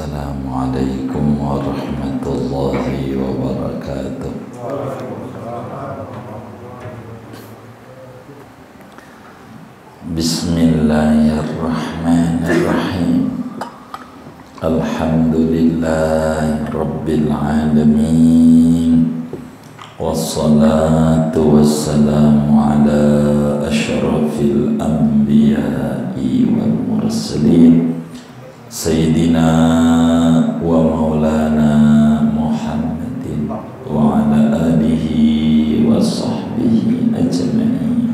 Assalamualaikum warahmatullahi wabarakatuh. Bismillahirrahmanirrahim. Alhamdulillahi rabbil alamin. Wassalatu wassalamu ala asyrafil anbiya'i wal mursalin Sayyidina wa maulana Muhammadin wa ala alihi wa sahbihi ajma'in.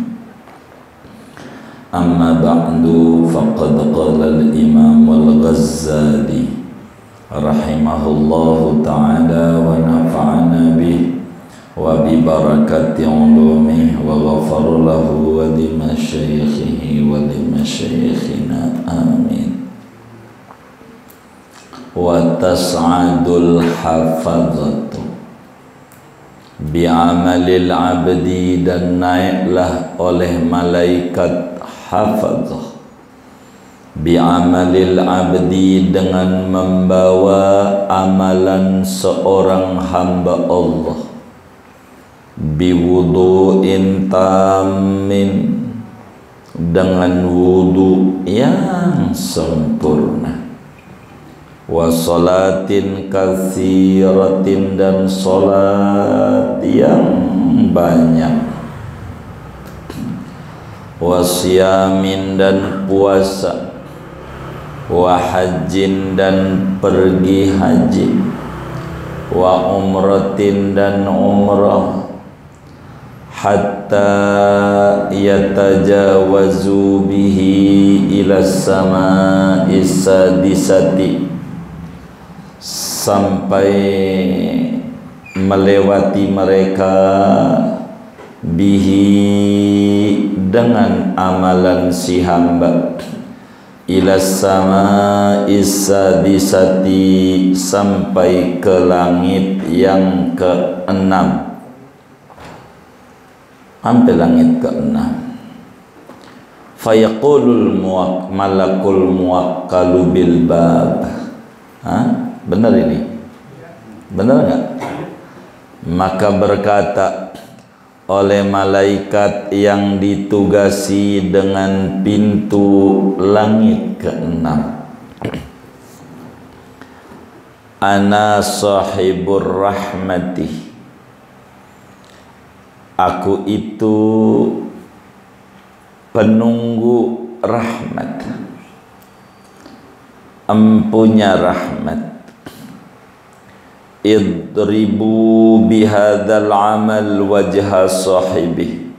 Amma ba'du, faqad qala al-imam al-Ghazali rahimahullahu ta'ala wa nafa'ana bih wa bi barakati ulumih wa ghafar lahu wa li masyayikhihi wa li masyayikhina amin. Wa tas'adul hafazatu bi'amalil abdi, dan naiklah oleh malaikat hafazah bi'amalil abdi, dengan membawa amalan seorang hamba Allah, biwudu'in tamin, dengan wudu yang sempurna, wa salatin katsiratin, dan salat yang banyak, wa siyamin, dan puasa, wa hajjin, dan pergi haji, wa umratin, dan umrah, hatta yatajawazu bihi ila sama'i sadisati, sampai melewati mereka bihi, dengan amalan si hamba, ila sama'i sadisati, sampai ke langit yang keenam, sampai langit keenam. Fayaqulul malakul muwakkalu bil bab. Benar ini? Benar enggak? Maka berkata oleh malaikat yang ditugasi dengan pintu langit keenam, ana sahibur rahmati, aku itu penunggu rahmat, empunya rahmat. Idribu bihadzal amal wajha sahibih,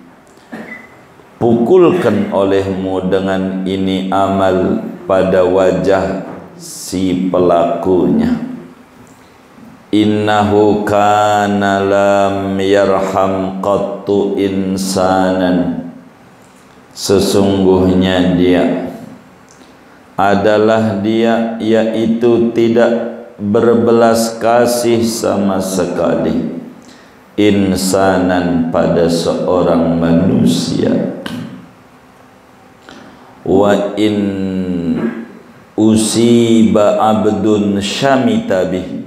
pukulkan olehmu dengan ini amal pada wajah si pelakunya. Innahu kana lam yarham qattu insanan, sesungguhnya dia adalah dia, yaitu tidak berbelas kasih sama sekali, insanan, pada seorang manusia. Wa in usiba abdun syamitabih,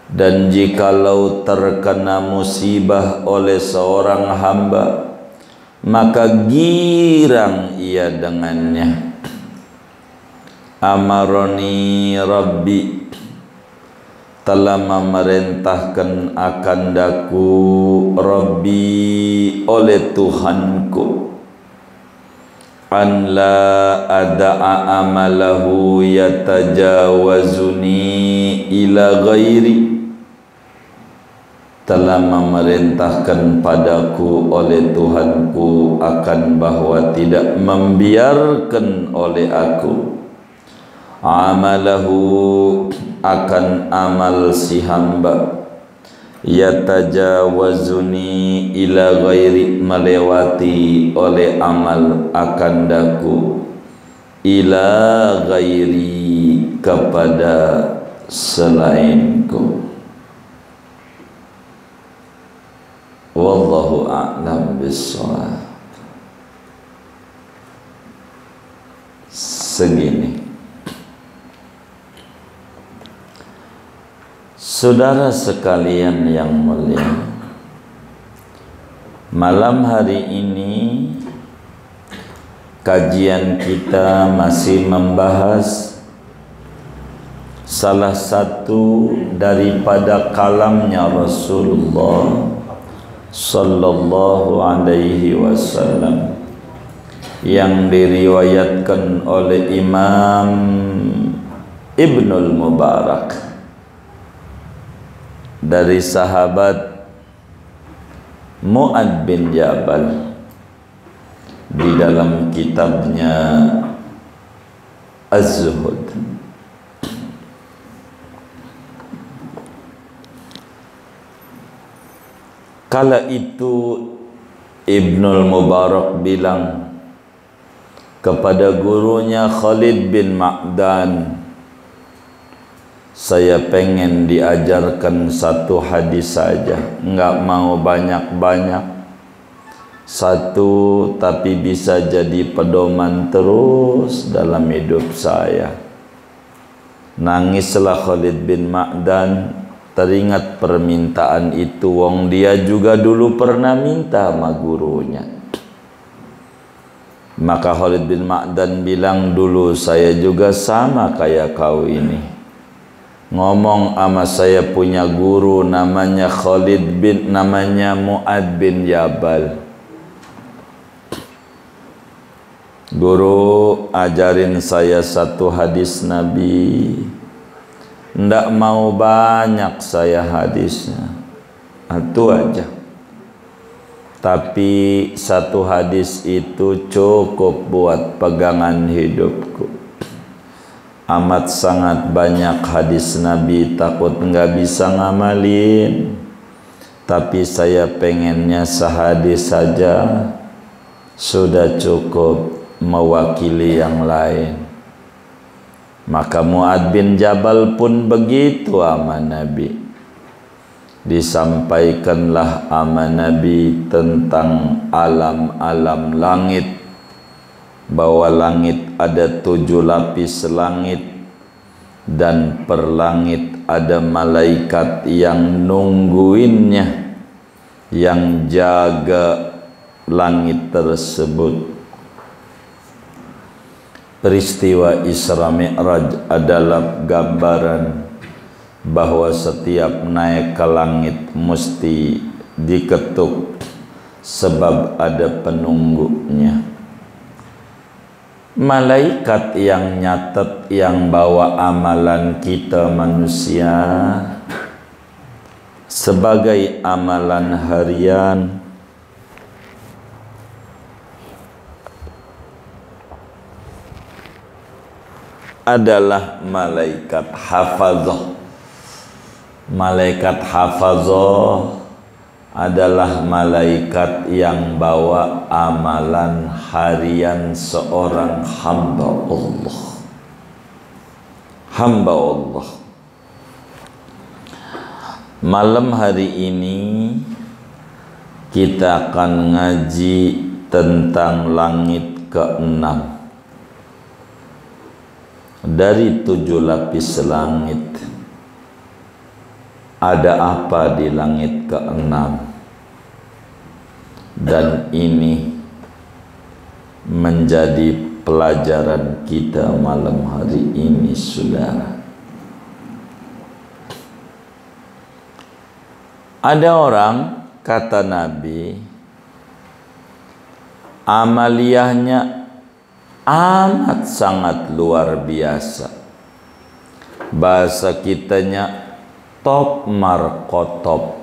dan jikalau terkena musibah oleh seorang hamba, maka girang ia dengannya. Amaroni Rabbi, telah memerintahkan akan daku, Rabbi, oleh Tuhanku, an la ada'a amalahu yatajawazuni ila ghairi, telah memerintahkan padaku oleh Tuhanku akan bahwa tidak membiarkan oleh aku amalahu, akan amal si hamba, yatajawazuni ila ghairi, melewati oleh amal akan daku, ila ghairi, kepada selainku. Wallahu a'lam bishawab. Segini Saudara sekalian yang mulia, malam hari ini kajian kita masih membahas salah satu daripada kalamnya Rasulullah sallallahu alaihi wasallam yang diriwayatkan oleh Imam Ibnul Mubarak dari sahabat Mu'ad bin Jabal di dalam kitabnya Az-Zuhud. Kala itu Ibnul Mubarak bilang kepada gurunya Khalid bin Ma'dan, saya pengen diajarkan satu hadis saja, enggak mau banyak-banyak, satu tapi bisa jadi pedoman terus dalam hidup saya. Nangislah Khalid bin Ma'dan, teringat permintaan itu, wong dia juga dulu pernah minta sama gurunya. Maka Khalid bin Ma'dan bilang, dulu saya juga sama kayak kau ini, ngomong sama saya punya guru namanya namanya Mu'ad bin Jabal, guru ajarin saya satu hadis Nabi. Ndak mau banyak saya hadisnya, itu aja. Tapi satu hadis itu cukup buat pegangan hidupku. Amat sangat banyak hadis Nabi, takut nggak bisa ngamalin. Tapi saya pengennya sehadis saja sudah cukup mewakili yang lain. Maka Mu'ad bin Jabal pun begitu sama Nabi. Disampaikanlah sama Nabi tentang alam-alam langit, bahwa langit ada 7 lapis langit, dan per langit ada malaikat yang nungguinnya, yang jaga langit tersebut. Peristiwa Isra Mi'raj adalah gambaran bahwa setiap naik ke langit mesti diketuk, sebab ada penunggunya. Malaikat yang nyatet, yang bawa amalan kita manusia sebagai amalan harian, adalah malaikat hafazah. Malaikat hafazah adalah malaikat yang bawa amalan harian seorang hamba Allah. Hamba Allah. Malam hari ini kita akan ngaji tentang langit ke-6 dari 7 lapis langit. Ada apa di langit ke-6? Dan ini menjadi pelajaran kita malam hari ini, saudara. Ada orang, kata Nabi, amaliyahnya amat sangat luar biasa. Bahasa kitanya top markotop,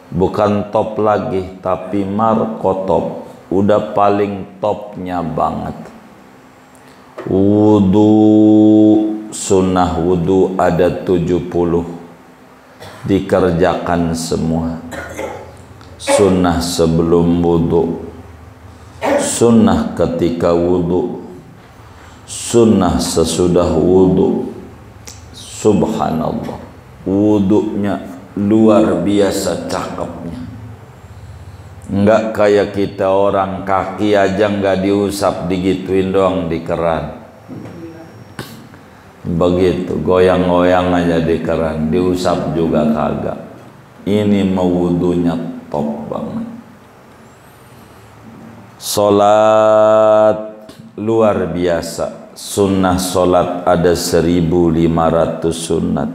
bukan top lagi tapi markotop, udah paling topnya banget. Wudu, sunnah wudu ada 70, dikerjakan semua. Sunnah sebelum wudu, sunnah ketika wudu, sunnah sesudah wudu. Subhanallah, wudunya luar biasa cakepnya. Enggak kayak kita orang kaki aja enggak diusap, digituin doang di keran. begitu, goyang-goyang aja di keran, diusap juga kagak. Ini mewudunya top banget. Solat luar biasa. Sunnah solat ada 1500 sunat.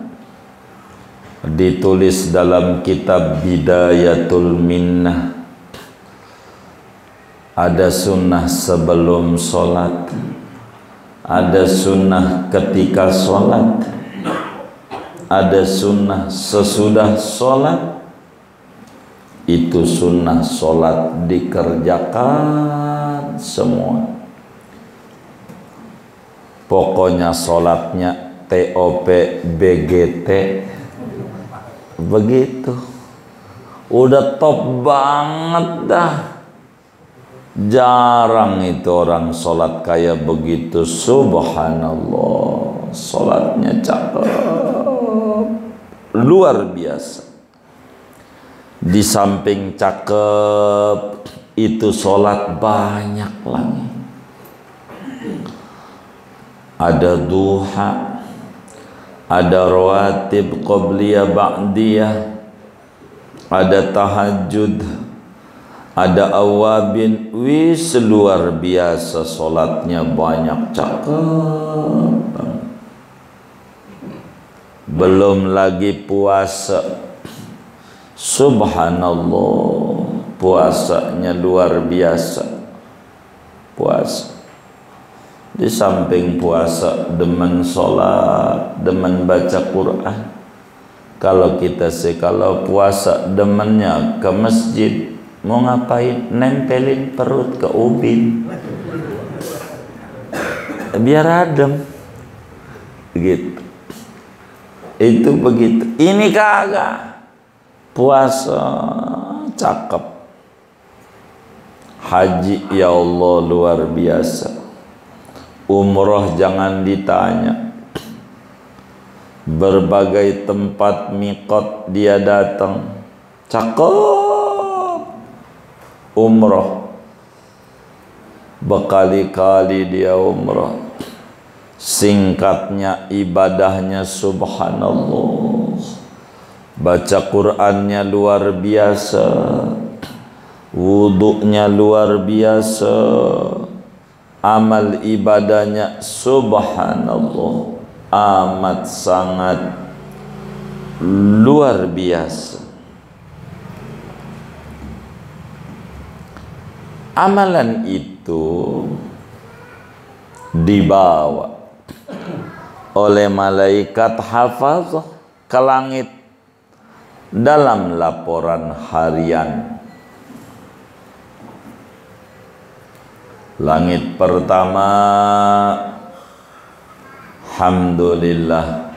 Ditulis dalam kitab Bidayatul Minnah. Ada sunnah sebelum solat, ada sunnah ketika solat, ada sunnah sesudah solat. Itu sunnah solat dikerjakan semua. Pokoknya solatnya TOP BGT begitu, udah top banget dah. Jarang itu orang sholat kayak begitu. Subhanallah, sholatnya cakep, luar biasa. Di samping cakep itu sholat banyak lagi. Ada duha, ada rawatib qabliyah ba'diyah, ada tahajud, ada awabin. Wis luar biasa, sholatnya banyak, cakep. Belum lagi puasa. Subhanallah, puasanya luar biasa. Puasa, di samping puasa demen sholat, demen baca Quran. Kalau kita sih kalau puasa demennya ke masjid. Mau ngapain? Nempelin perut ke ubin biar adem gitu. Itu begitu. Ini kagak. Puasa cakep. Haji ya Allah luar biasa. Umroh jangan ditanya. Berbagai tempat miqat dia datang, cakep. Umroh berkali-kali dia umroh. Singkatnya ibadahnya subhanallah. Baca Qur'annya luar biasa. Wudunya luar biasa. Amal ibadahnya subhanallah, amat sangat luar biasa. Amalan itu dibawa oleh malaikat hafazah ke langit dalam laporan harian. Langit pertama, alhamdulillah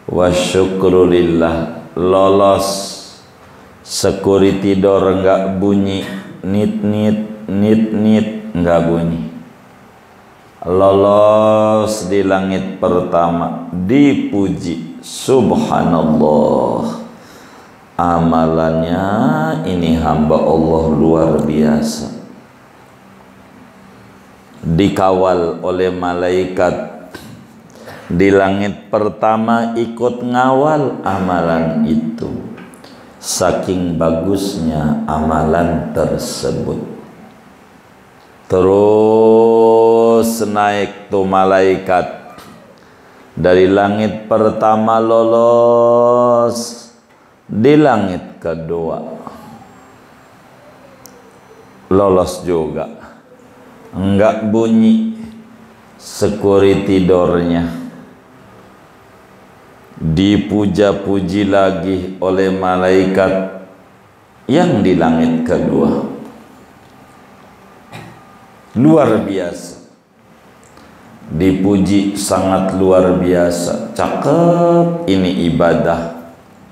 wa syukrulillah, lolos. Security door enggak bunyi, nit enggak bunyi. Lolos di langit pertama, dipuji, subhanallah. Amalannya ini hamba Allah luar biasa. Dikawal oleh malaikat di langit pertama, ikut ngawal amalan itu. Saking bagusnya amalan tersebut. Terus naik tuh malaikat dari langit pertama, lolos di langit kedua, lolos juga, enggak bunyi security door-nya. Dipuja-puji lagi oleh malaikat yang di langit kedua, luar biasa. Dipuji sangat luar biasa, cakep ini ibadah.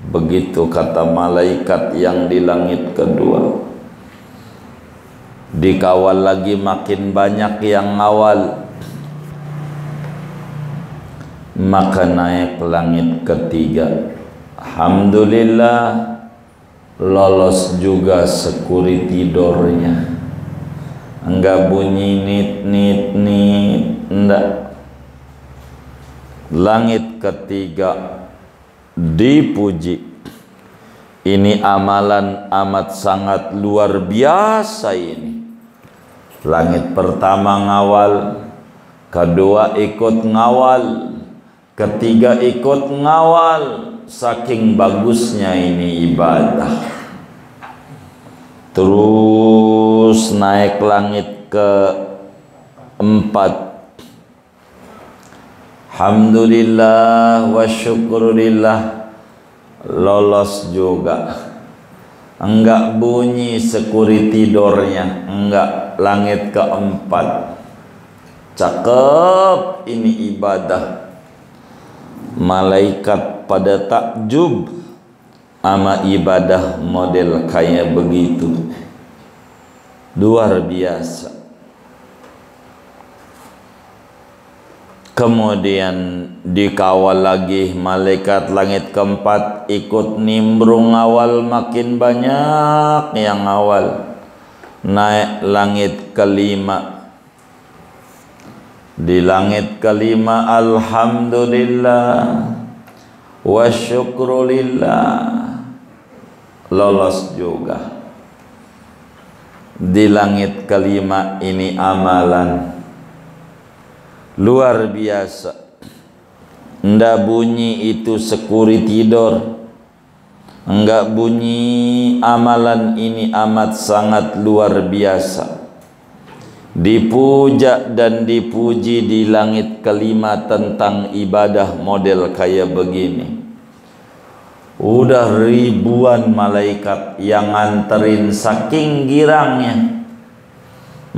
Begitu kata malaikat yang di langit kedua. Dikawal lagi, makin banyak yang ngawal. Maka naik langit ketiga, alhamdulillah, lolos juga security door-nya. Enggak bunyi nit, enggak. Langit ketiga dipuji. Ini amalan amat sangat luar biasa ini. Langit pertama ngawal, kedua ikut ngawal, ketiga ikut ngawal. Saking bagusnya ini ibadah. Terus naik langit ke empat. Alhamdulillah wa syukurillah, lolos juga. Enggak bunyi security door-nya, enggak. Langit keempat. Cakep ini ibadah. Malaikat pada takjub ama ibadah model kayak begitu. Luar biasa. Kemudian dikawal lagi malaikat langit keempat, ikut nimbrung awal, makin banyak yang awal. Naik langit kelima. Di langit kelima alhamdulillah wa syukrulillah, lolos juga. Di langit kelima ini amalan luar biasa. Ndak bunyi itu security door, enggak bunyi. Amalan ini amat sangat luar biasa. Dipuja dan dipuji di langit kelima tentang ibadah model kayak begini. Udah ribuan malaikat yang nganterin saking girangnya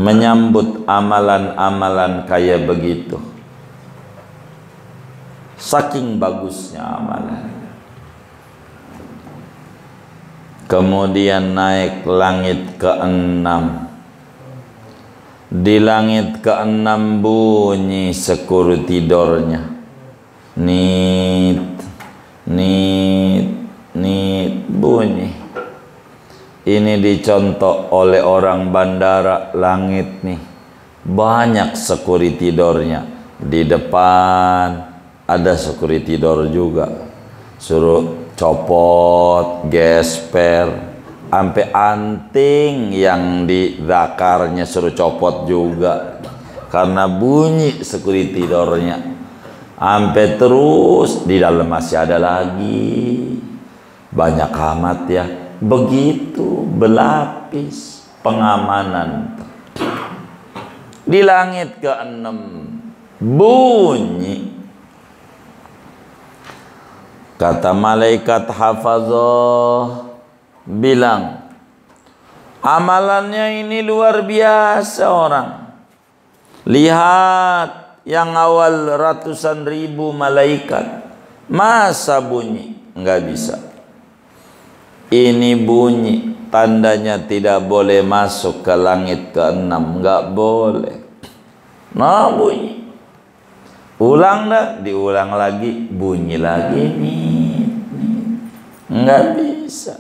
menyambut amalan-amalan kayak begitu. Saking bagusnya amalan. Kemudian naik langit keenam. Di langit keenam bunyi security door-nya. Nit, nit, nit bunyi. Ini dicontoh oleh orang bandara langit nih. Banyak security door-nya. Di depan ada security door juga. Suruh copot, gesper. Sampai anting yang di zakarnya suruh copot juga. Karena bunyi security door-nya. Sampai terus di dalam masih ada lagi. Banyak amat ya. Begitu berlapis pengamanan. Di langit ke-6 bunyi. Kata malaikat hafazah bilang, amalannya ini luar biasa orang. Lihat yang awal ratusan ribu malaikat. Masa bunyi? Enggak bisa. Ini bunyi, tandanya tidak boleh masuk ke langit ke-6. Enggak boleh. Nah bunyi. Ulang dah, diulang lagi, bunyi lagi nih. Enggak bisa.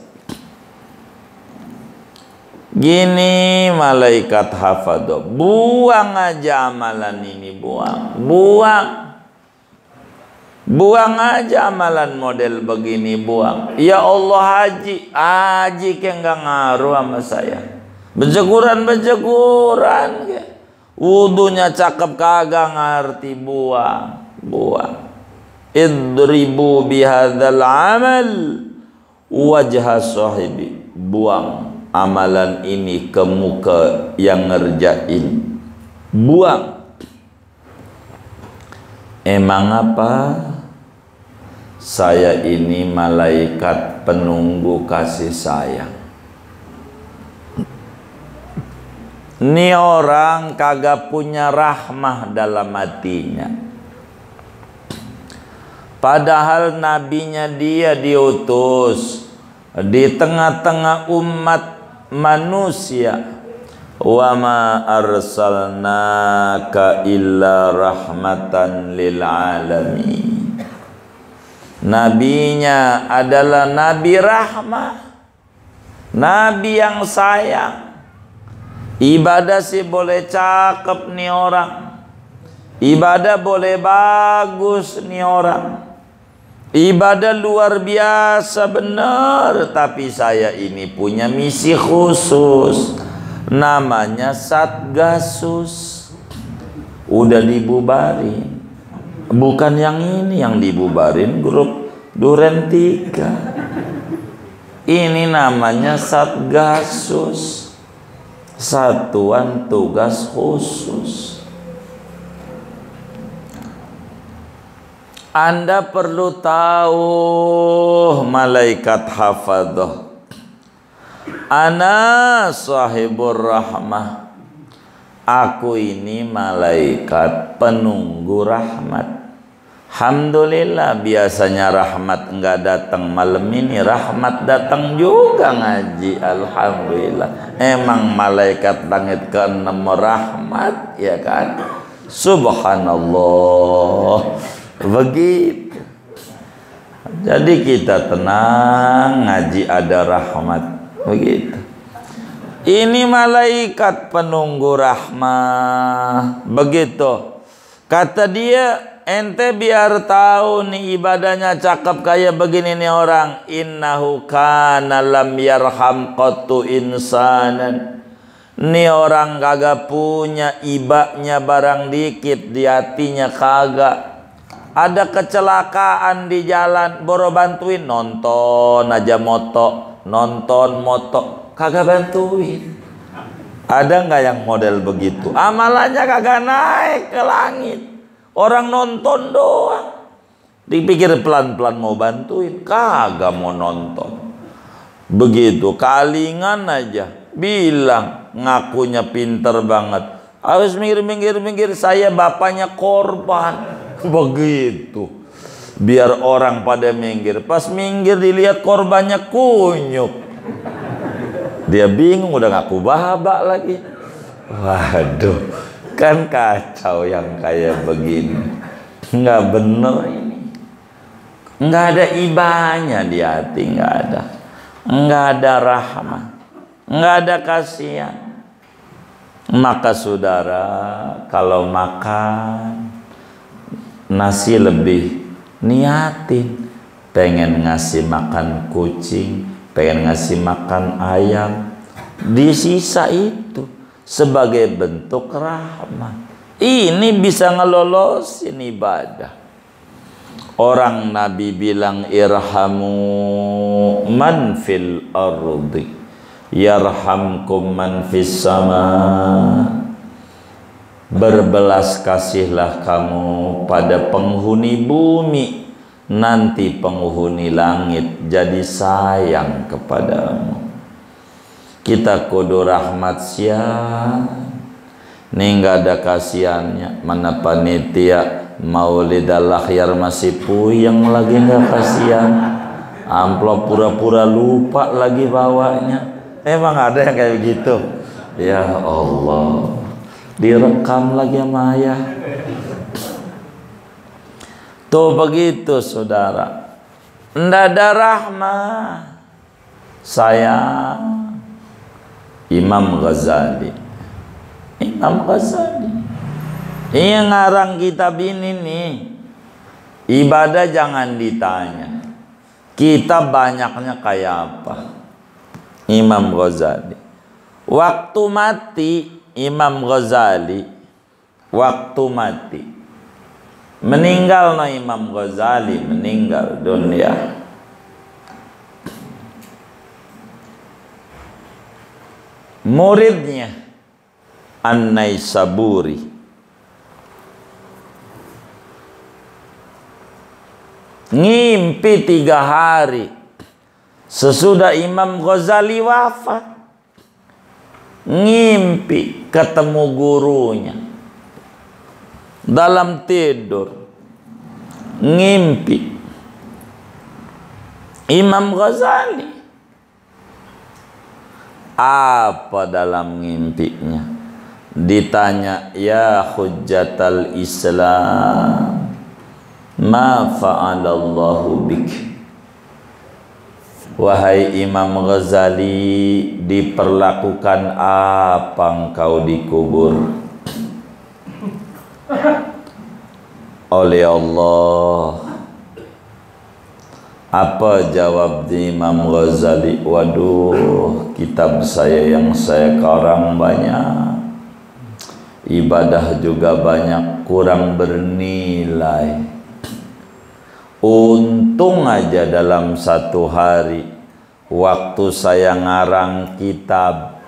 Gini malaikat hafadho, buang aja amalan ini, buang. Buang aja amalan model begini, buang. Ya Allah haji ke enggak ngaruh sama saya. Bejekuran ke. Wudunya cakep kagak ngerti, buang. Idribu bihadzal amal wajha sahibi, buang amalan ini ke muka yang ngerjain, buang. Emang apa? Saya ini malaikat penunggu kasih sayang. Ini orang kagak punya rahmah dalam hatinya. Padahal nabinya dia diutus di tengah-tengah umat manusia. Wa ma arsalnaka illa rahmatan lil alamin. Nabinya adalah nabi rahmah, nabi yang sayang. Ibadah sih boleh cakep nih orang. Ibadah boleh bagus nih orang, ibadah luar biasa benar, tapi saya ini punya misi khusus, namanya Satgasus. Udah dibubarin. Bukan yang ini yang dibubarin, grup Duren 3. Ini namanya Satgasus, Satuan Tugas Khusus. Anda perlu tahu, malaikat hafadzah, ana sahibur rahmah, aku ini malaikat penunggu rahmat. Alhamdulillah, biasanya rahmat enggak datang, malam ini rahmat datang juga ngaji. Alhamdulillah, emang malaikat langit ke-6 rahmat, ya kan? Subhanallah, begitu. Jadi kita tenang, ngaji ada rahmat, begitu. Ini malaikat penunggu rahmah, begitu. Kata dia, ente biar tahu nih ibadahnya cakep kayak begini nih orang. Innahu kana lam yarham qattu insanan. Nih orang kagak punya ibanya barang dikit di hatinya, kagak. Ada kecelakaan di jalan, boro bantuin, nonton aja moto, nonton moto, kagak bantuin. Ada nggak yang model begitu? Amalannya kagak naik ke langit. Orang nonton doang. Dipikir pelan-pelan mau bantuin, kagak mau nonton. Begitu, kalingan aja. Bilang, ngakunya pinter banget. Harus minggir, saya bapaknya korban. Begitu. Biar orang pada minggir. Pas minggir dilihat korbannya kunyuk. Dia bingung, udah ngaku babak lagi. Waduh, kan kacau yang kayak begini. Nggak bener ini. Nggak ada ibanya di hati, nggak ada. Nggak ada rahmah, nggak ada kasihan. Maka saudara, kalau makan nasi lebih niatin, pengen ngasih makan kucing, pengen ngasih makan ayam, disisa itu sebagai bentuk rahmat. Ini bisa ngelolosin ibadah. Orang Nabi bilang, irhamu man fil ardi yarhamkum man fis sama. Berbelas kasihlah kamu pada penghuni bumi, nanti penghuni langit jadi sayang kepadamu. Kita kudu rahmat siang. Ini nggak ada kasihannya. Mana panitia Maulid al-Akhyar masih puyeng lagi, nggak kasihan. Amplop pura-pura lupa lagi bawanya. Emang ada yang kayak begitu? Ya Allah, direkam lagi sama ayah. Tuh begitu saudara. Nggak ada rahmah. Sayang. Imam Ghazali. Imam Ghazali. Ini ngarang kitab ini nih. Ibadah jangan ditanya. Kita banyaknya kayak apa? Imam Ghazali. Waktu mati Imam Ghazali, waktu mati. Meninggal no Imam Ghazali, meninggal dunia. Muridnya An-Naisaburi ngimpi 3 hari sesudah Imam Ghazali wafat. Ngimpi ketemu gurunya dalam tidur. Ngimpi Imam Ghazali. Apa dalam ngimpinya? Ditanya, ya hujjatal Islam, ma fa'alallahu bik. Wahai Imam Ghazali, diperlakukan apa engkau dikubur? oleh Allah. Apa jawab Imam Ghazali? Waduh, kitab saya yang saya karang banyak, ibadah juga banyak, kurang bernilai. Untung aja dalam satu hari waktu saya ngarang kitab,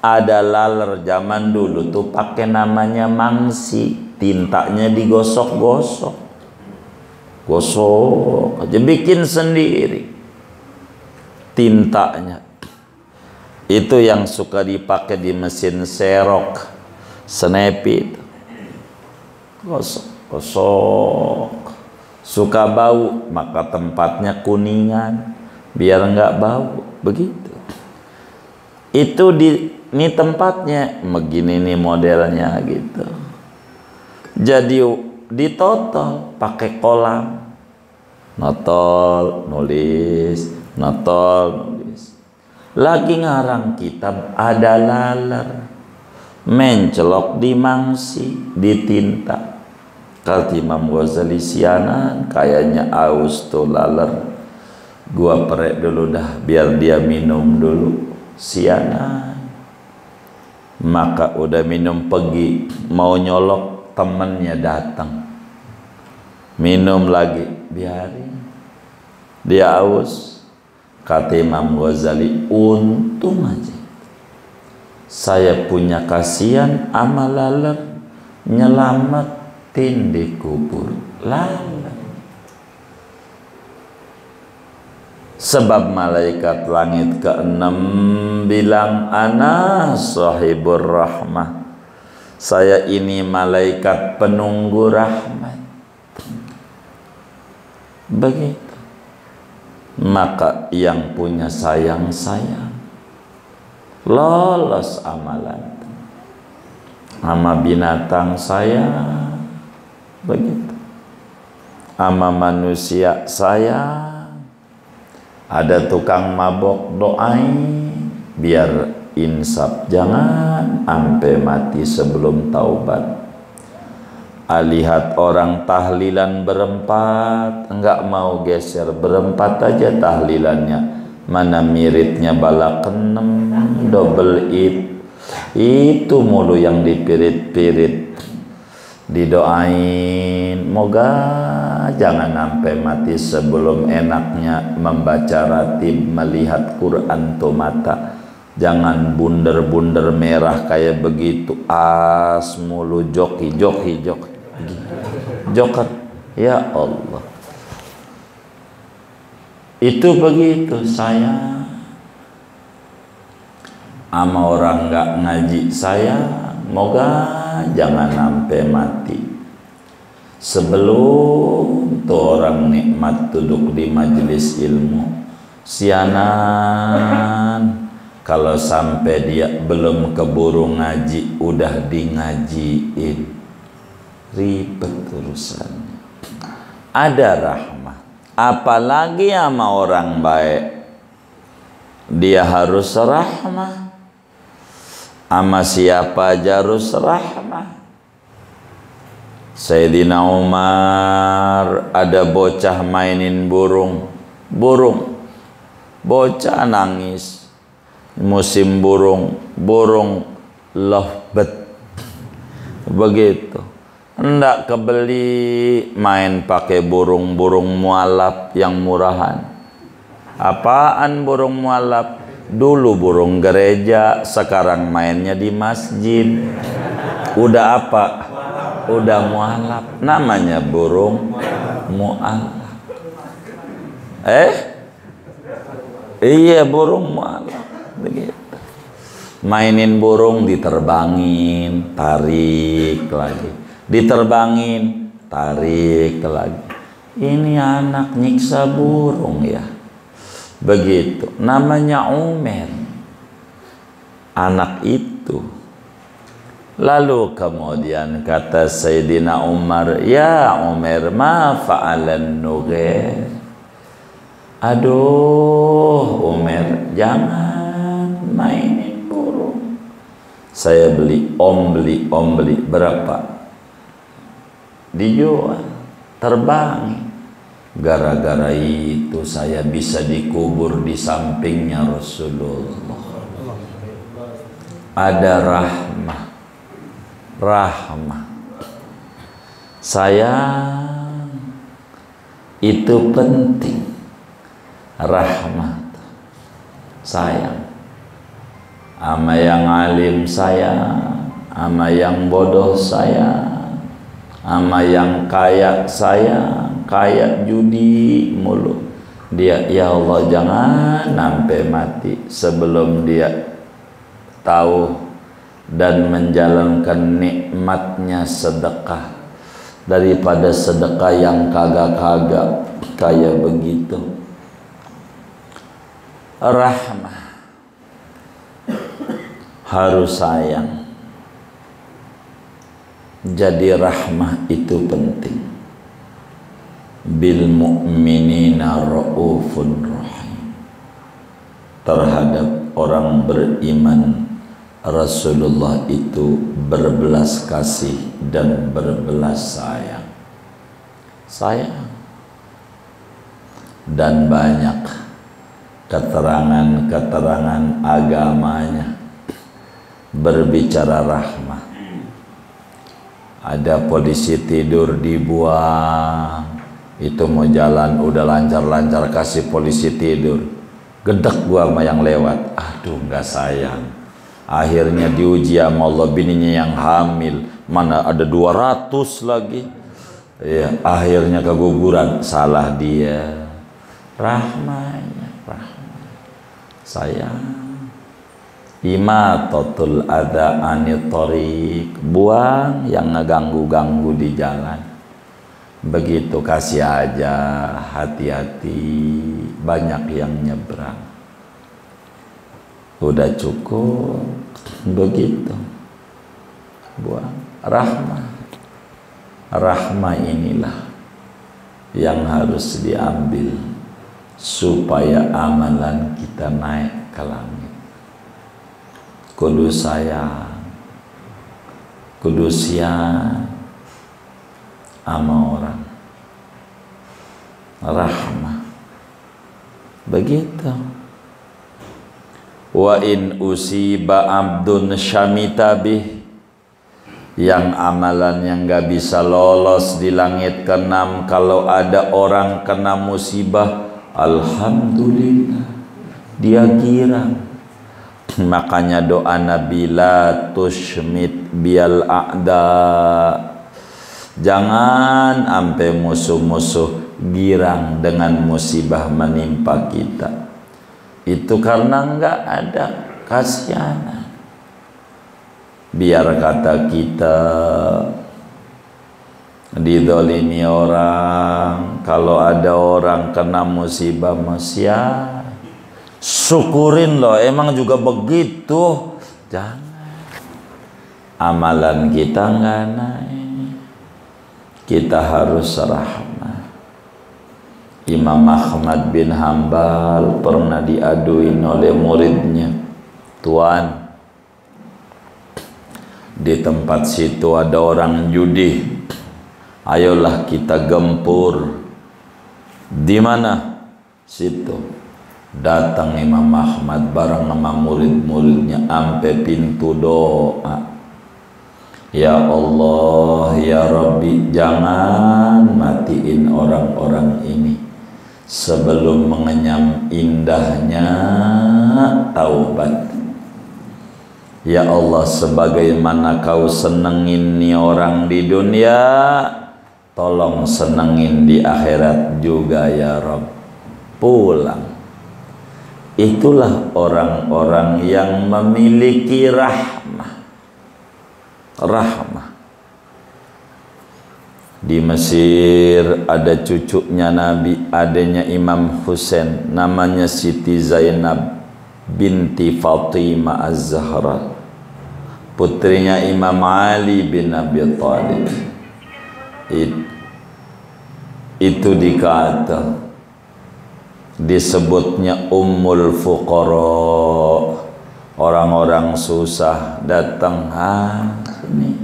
ada laler zaman dulu tuh pakai namanya mangsi, tintanya digosok-gosok, gosok aja, bikin sendiri tintanya. Itu yang suka dipakai di mesin serok, Snappy, gosok, gosok. Suka bau, maka tempatnya kuningan biar nggak bau, begitu. Itu ini tempatnya begini nih modelnya gitu. Jadi ditotol pakai kolam, notol nulis, notol nulis. Lagi ngarang kitab ada laler, mencelok di mangsi, di tinta. Kata Imam Ghazali, sianan kayaknya aus tuh laler, gua perek dulu dah biar dia minum dulu, sianan. Maka udah minum, pergi mau nyolok, temennya datang, minum lagi, biarin dia aus. Kata Imam Ghazali, untung aja saya punya kasihan ama laler, nyelamatin di kubur laler. Sebab malaikat langit ke-6 bilang, ana sahibur rahmah, saya ini malaikat penunggu rahmat. Begitu. Maka yang punya sayang-sayang, lolos amalan. Ama binatang sayang, begitu. Ama manusia sayang. Ada tukang mabok, doain biar insaf, jangan sampai mati sebelum taubat. Lihat orang tahlilan berempat, enggak mau geser, berempat aja tahlilannya. Mana miripnya bala kenem, double it, itu mulu yang dipirit-pirit. Didoain, moga jangan sampai mati sebelum enaknya membaca ratib, melihat Quran tuh mata. Jangan bunder-bunder merah kayak begitu, as mulu, joki, joker. Ya Allah, itu begitu saya sama orang nggak ngaji saya, moga jangan sampai mati sebelum tuh orang nikmat duduk di majelis ilmu. Sianan kalau sampai dia belum keburu ngaji udah di ngajiin, ribet urusannya. Ada rahmah, apalagi sama orang baik, dia harus rahmah. Ama siapa aja harus rahmah. Sayyidina Umar ada bocah mainin burung, bocah nangis, musim burung lovebird, begitu. Hendak kebeli, main pakai burung mualaf yang murahan. Apaan burung mualaf? Dulu burung gereja, sekarang mainnya di masjid. Udah apa? Udah mualaf, namanya burung mualaf. Iya, burung mualaf begitu. Mainin burung, diterbangin, tarik lagi, diterbangin, tarik lagi. Ini anak nyiksa burung ya. Begitu, namanya Umar, anak itu. Lalu kemudian kata Sayyidina Umar, ya Umar, ma fa'alan nughair. Aduh Umar, jangan mainin burung. Saya beli, om beli, berapa? dijual, terbang. Gara-gara itu saya bisa dikubur di sampingnya Rasulullah. Ada rahmah. Sayang, itu penting. Rahmat, sayang. Ama yang alim sayang, ama yang bodoh sayang, ama yang kaya sayang, kaya judi mulu. Dia, ya Allah jangan sampai mati sebelum dia tahu dan menjalankan nikmatnya sedekah daripada sedekah yang kagak-kagak kayak begitu. Rahmah, harus sayang. Jadi rahmah itu penting. Bil mu'minina ra'ufun rahim. Terhadap orang beriman, Rasulullah itu berbelas kasih dan berbelas sayang. Sayang. Dan banyak keterangan-keterangan agamanya berbicara rahmah. Ada polisi tidur dibuang, itu mau jalan udah lancar-lancar kasih polisi tidur, gedek gua sama yang lewat, aduh nggak sayang. Akhirnya diuji sama Allah, bininya yang hamil, mana ada 200 lagi. Ya, akhirnya keguguran, salah dia. Rahmanya, rahmah. Sayang. Imatatul adza anit thoriq, buang yang ngeganggu-ganggu di jalan. Begitu, kasih aja, hati-hati, banyak yang nyebrang. Udah cukup, begitu. Buang rahmah. Rahmah inilah yang harus diambil supaya amalan kita naik ke langit. Kudu sayang, kudu siang sama orang. Rahmah. Begitu. Wa in usiba abdun syamitabih, yang amalan yang gak bisa lolos di langit keenam kalau ada orang kena musibah, alhamdulillah dia girang. Makanya doa Nabi, la tushmit bial a'da, jangan sampai musuh-musuh girang dengan musibah menimpa kita. Itu karena enggak ada kasihanan. Biar kata kita didolimi orang, kalau ada orang kena musibah masya, syukurin loh, emang juga begitu. Jangan. Amalan kita enggak naik. Kita harus rahmah. Imam Ahmad bin Hambal pernah diaduin oleh muridnya, Tuan, di tempat situ ada orang judi, ayolah kita gempur. Di mana? Situ. Datang Imam Ahmad bareng sama murid-muridnya sampai pintu doa, ya Allah, ya Rabbi, jangan matiin orang-orang ini sebelum mengenyam indahnya taubat. Ya Allah, sebagaimana kau senengin nih orang di dunia, tolong senengin di akhirat juga ya Rabb. Pulang. Itulah orang-orang yang memiliki rahmah. Rahmah. Di Mesir ada cucunya Nabi, adanya Imam Husain, namanya Siti Zainab binti Fatimah Az-Zahra, putrinya Imam Ali bin Abi Thalib. Itu dikata, disebutnya Ummul Fuqara, orang-orang susah datang, sini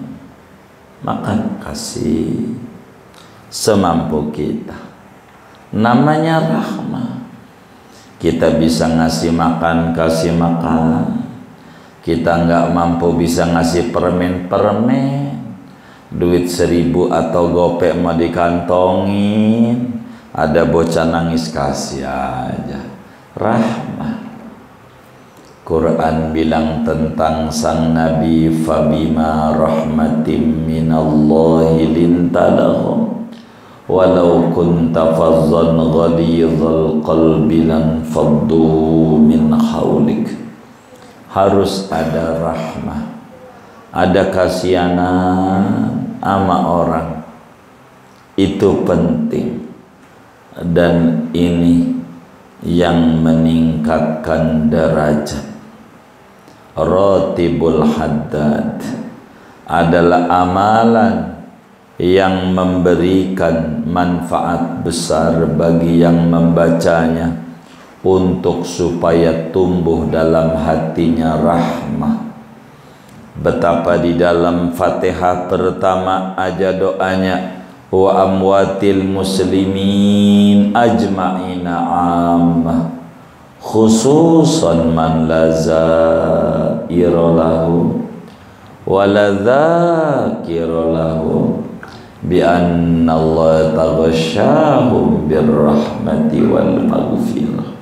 makan, kasih. semampu kita. Namanya rahmah. Kita bisa ngasih makan, kasih makan. Kita nggak mampu bisa ngasih permen, duit 1000 atau gopek mau dikantongin, ada bocah nangis kasih aja. Rahmah. Quran bilang tentang sang Nabi, fabima rahmatim minallahi lintalahum walau kunta fazzan ghalidhal qalbi lan faddu min haulik. Harus ada rahmah, ada kasihanan sama orang, itu penting, dan ini yang meningkatkan derajat. Ratibul haddad adalah amalan yang memberikan manfaat besar bagi yang membacanya, untuk supaya tumbuh dalam hatinya rahmah. Betapa di dalam Fatihah pertama aja doanya, wa amwatil muslimin ajma'ina ammah khususan man la zaira lahu wa la dzakira lahu bi anna Allah taghashahum birrahmati wal maghfirah.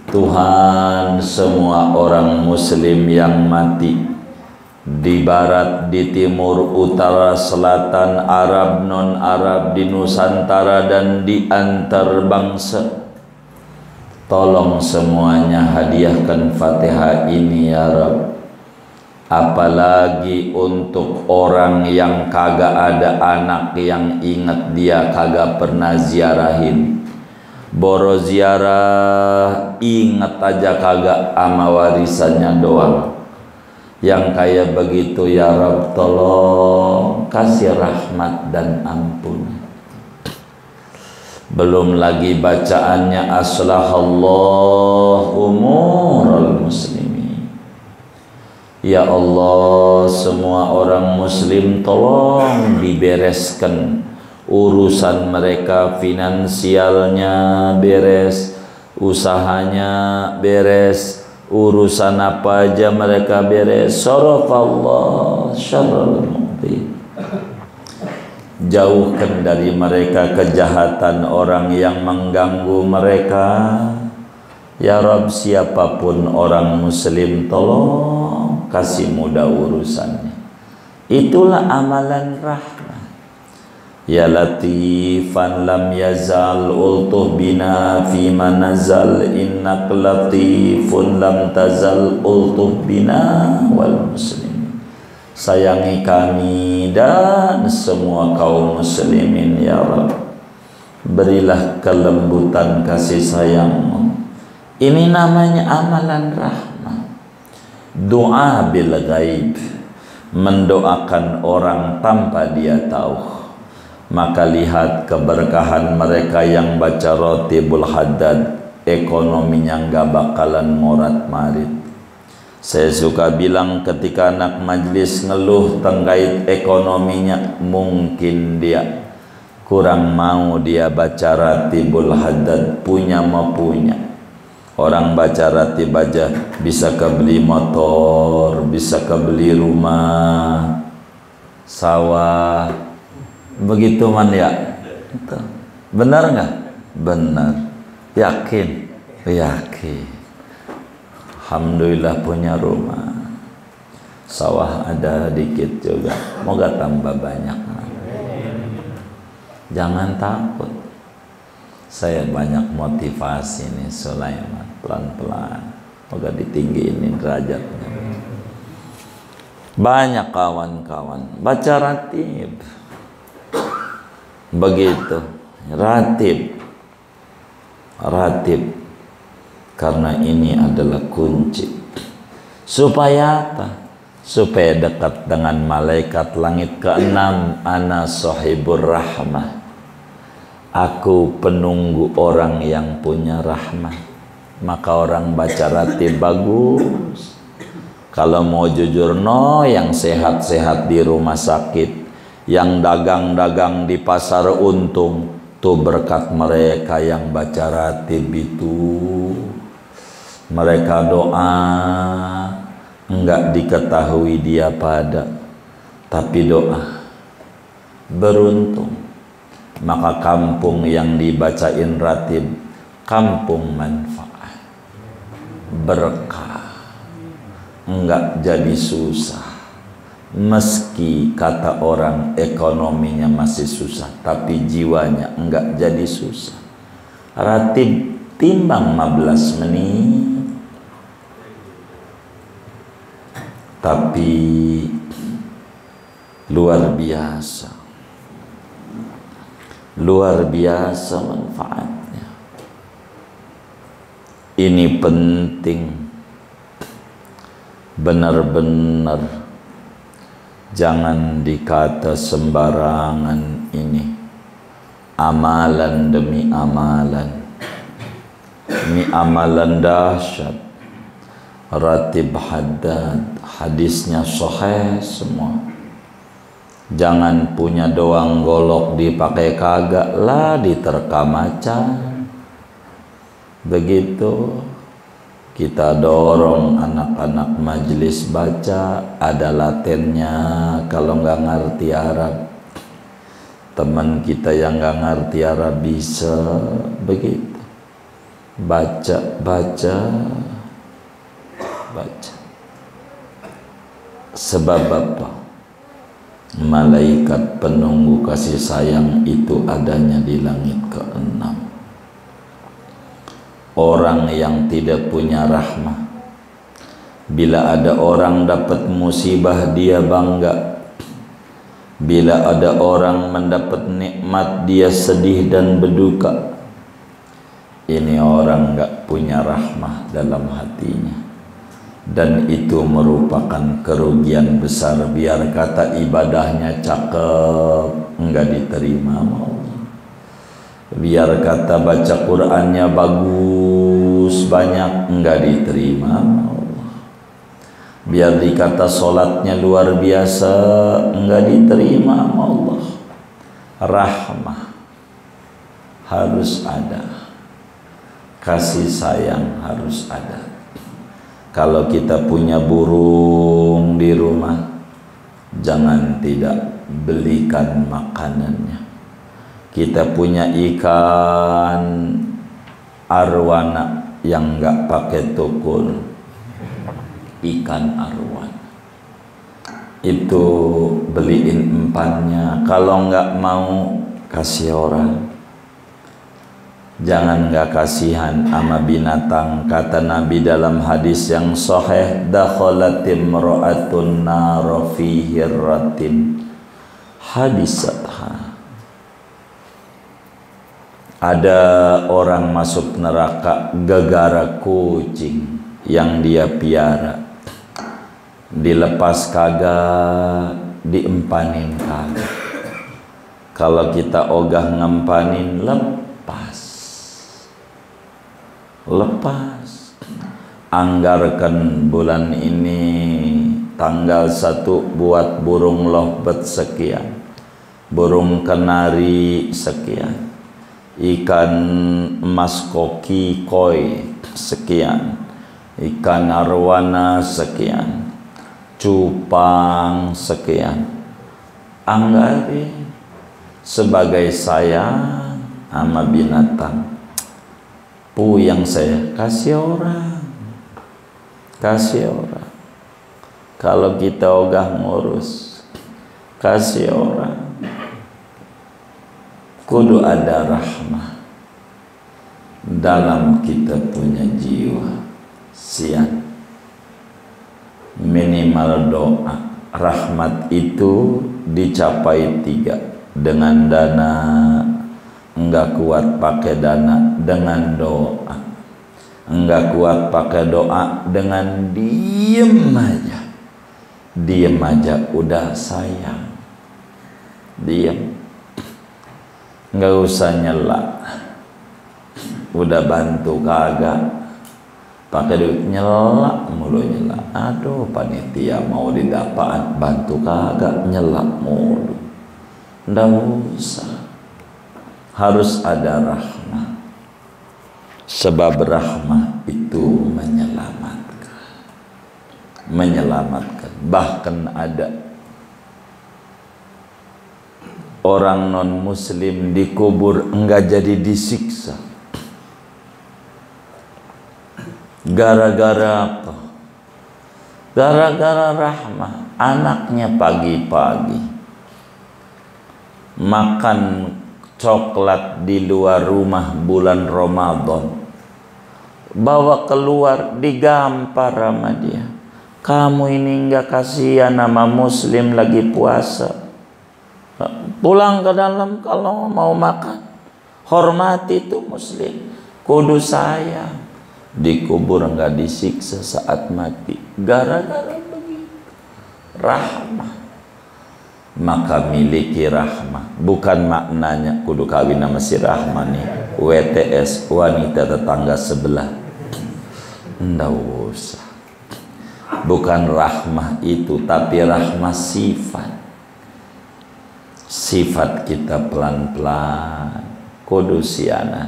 Tuhan semua orang muslim yang mati di barat, di timur, utara, selatan, Arab, non-Arab, di Nusantara dan di antar bangsa, tolong semuanya hadiahkan Fatihah ini ya Rabb. Apalagi untuk orang yang kagak ada anak yang ingat dia kagak pernah ziarahin, boro ziarah ingat aja kagak ama warisannya doang. Yang kayak begitu ya Rabb, tolong kasih rahmat dan ampun. Belum lagi bacaannya aslahallahu umural muslimin. Ya Allah, semua orang muslim tolong dibereskan urusan mereka, finansialnya beres, usahanya beres, urusan apa aja mereka beres. Sarafallah syarrul mu'min. Jauhkan dari mereka kejahatan orang yang mengganggu mereka. Ya Rabb, siapapun orang muslim tolong kasih mudah urusannya. Itulah amalan rahmah. Ya latifan lam yazal ultuh bina fima nazal innak latifun lam tazal ultuh bina wal muslimin. Sayangi kami dan semua kaum muslimin ya Rabb. Berilah kelembutan kasih sayang-Mu. Ini namanya amalan rahmah. Doa bil ghaib, mendoakan orang tanpa dia tahu. Maka lihat keberkahan mereka yang baca Ratibul Haddad, ekonominya nggak bakalan morat marit. Saya suka bilang ketika anak majlis ngeluh terkait ekonominya, mungkin dia kurang mau dia baca Ratibul Haddad, punya mau punya. Orang baca ratib aja bisa kebeli motor, bisa kebeli rumah, sawah, begitu man ya. Benar nggak? Benar. Yakin? Yakin. Alhamdulillah punya rumah, sawah ada dikit juga, moga tambah banyak. Jangan takut. Saya banyak motivasi nih Sulaiman, pelan-pelan, moga ditinggiin derajatnya. Banyak kawan-kawan baca ratib, begitu ratib, karena ini adalah kunci. Supaya apa? Supaya dekat dengan malaikat langit ke-6. Ana sahibur rahmah, aku penunggu orang yang punya rahmah. Maka orang baca ratib bagus. Kalau mau jujur yang sehat-sehat di rumah sakit, yang dagang-dagang di pasar untung, tuh berkat mereka yang baca ratib itu. Mereka doa, enggak diketahui dia pada, tapi doa. Beruntung. Maka kampung yang dibacain ratib, kampung manfaat. Berkah. Enggak jadi susah. Meski kata orang ekonominya masih susah, tapi jiwanya enggak jadi susah. Ratib timbang 15 menit, tapi luar biasa manfaatnya. Ini penting, benar-benar jangan dikata sembarangan. Ini amalan demi amalan, ini amalan dahsyat. Ratib haddad, hadisnya sahih semua. Jangan punya doang golok dipakai kagak lah, diterka macan. Begitu kita dorong anak-anak majelis baca, ada latennya. Kalau nggak ngerti Arab, teman kita yang nggak ngerti Arab bisa begitu, baca. Sebab apa? Malaikat penunggu kasih sayang itu adanya di langit ke-6. Orang yang tidak punya rahmah, bila ada orang dapat musibah dia bangga, bila ada orang mendapat nikmat dia sedih dan berduka. Ini orang enggak punya rahmah dalam hatinya, dan itu merupakan kerugian besar. Biar kata ibadahnya cakep, enggak diterima Allah. Biar kata baca Qur'annya bagus banyak, enggak diterima Allah. Biar dikata sholatnya luar biasa, enggak diterima Allah. Rahmah harus ada, kasih sayang harus ada. Kalau kita punya burung di rumah, jangan tidak belikan makanannya. Kita punya ikan arwana yang enggak pakai tukul, ikan arwana itu beliin empannya. Kalau enggak mau, kasih orang. Jangan enggak kasihan sama binatang. Kata Nabi dalam hadis yang sahih, dakhalatim ra'atun nara fi hirratin hadisatha. Ada orang masuk neraka gara-gara kucing yang dia piara. Dilepas kagak, diempanin kagak. Kalau kita ogah ngempanin, lepas. Anggarkan bulan ini tanggal 1 buat burung lovebird sekian, burung kenari sekian, ikan emas koki koi sekian, ikan arwana sekian, cupang sekian. Anggarin sebagai sayang sama binatang. Yang saya kasih orang. Kalau kita ogah ngurus, kasih orang. Kudu ada rahmah dalam kita punya jiwa. Sian minimal doa. Rahmat itu dicapai 3, dengan dana. Enggak kuat pakai dana, dengan doa. Enggak kuat pakai doa, dengan diem aja udah sayang. Diem, enggak usah nyela. Udah bantu kagak, pakai duit nyela mulu, nyela. Aduh, panitia mau didapaan, bantu kagak, nyela mulu. Nggak usah. Harus ada rahmah. Sebab rahmah itu menyelamatkan. Bahkan ada orang non muslim dikubur enggak jadi disiksa. Gara-gara apa? Gara-gara rahmah. Anaknya pagi-pagi makan coklat di luar rumah bulan Ramadan, bawa keluar, digampar sama dia. Kamu ini enggak kasihan sama muslim lagi puasa. Pulang ke dalam kalau mau makan. Hormati itu muslim, kudu sayang. Dikubur enggak disiksa saat mati. Gara-gara begitu. Rahmah. Maka miliki rahmah. Bukan maknanya kudu kawin sama si rahmah nih, WTS, wanita tetangga sebelah. Nggak usah. Bukan rahmah itu, tapi rahmah sifat. Sifat kita pelan-pelan kudu siana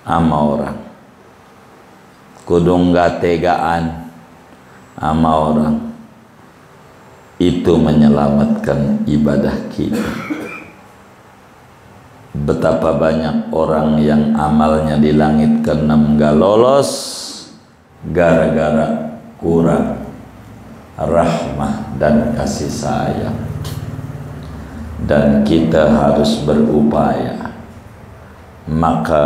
sama orang, kudu nggak tegaan sama orang. Itu menyelamatkan ibadah kita. Betapa banyak orang yang amalnya di langit keenam gak lolos gara-gara kurang rahmah dan kasih sayang. Dan kita harus berupaya. Maka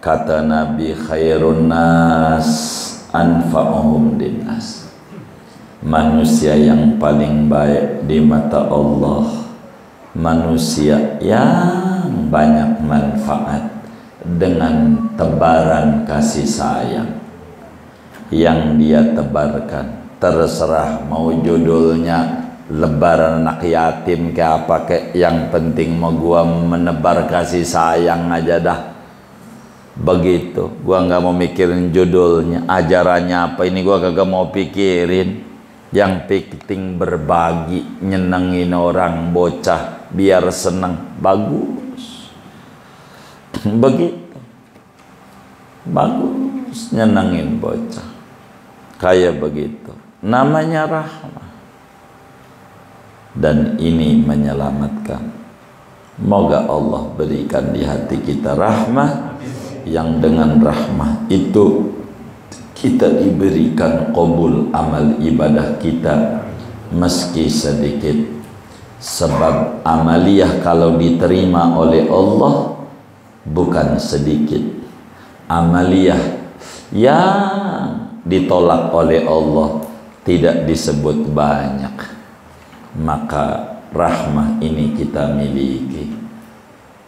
kata Nabi, khairun nas anfa'uhum linnas. Manusia yang paling baik di mata Allah, manusia yang banyak manfaat dengan tebaran kasih sayang yang dia tebarkan. Terserah mau judulnya lebaran anak yatim ke apa ke, yang penting mau gua menebar kasih sayang aja dah. Begitu, gua nggak mau mikirin judulnya, ajarannya apa, ini gua kagak mau pikirin. Yang penting berbagi, nyenengin orang, bocah biar seneng, bagus. Begitu, bagus, nyenengin bocah kayak begitu, namanya rahmah. Dan ini menyelamatkan. Moga Allah berikan di hati kita rahmah, yang dengan rahmah itu kita diberikan qabul amal ibadah kita meski sedikit. Sebab amaliyah kalau diterima oleh Allah bukan sedikit. Amaliyah yang ditolak oleh Allah tidak disebut banyak. Maka rahmah ini kita miliki.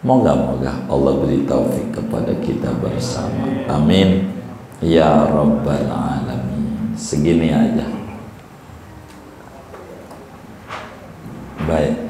Moga-moga Allah beri taufik kepada kita bersama. Amin ya Rabbal Alamin. Segini aja. Baik.